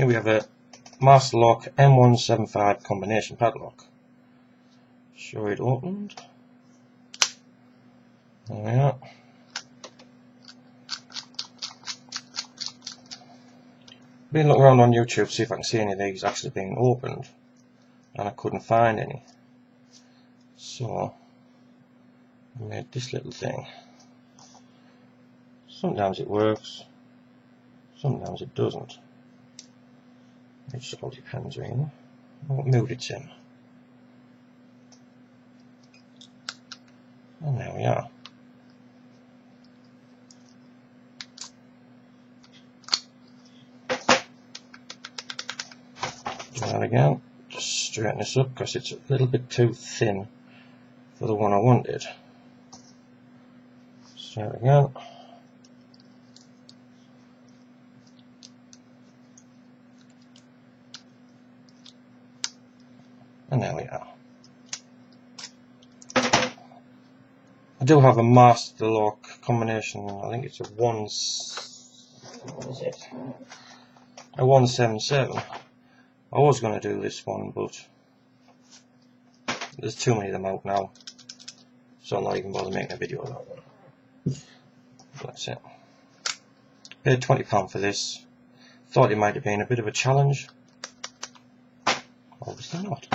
Here we have a master lock M175 combination padlock. Show it opened. There we are. Been looking around on YouTube to see if I can see any of these actually being opened, and I couldn't find any. So I made this little thing. Sometimes it works, sometimes it doesn't. It just all depends really on what mood it's in. And there we are. Do that again. Just straighten this up because it's a little bit too thin for the one I wanted. Start again. And there we are. I do have a master lock combination. I think it's a 177. I was going to do this one, but there's too many of them out now, so I'm not even bothering making a video of that one. That's it. Paid £20 for this. Thought it might have been a bit of a challenge. Obviously not.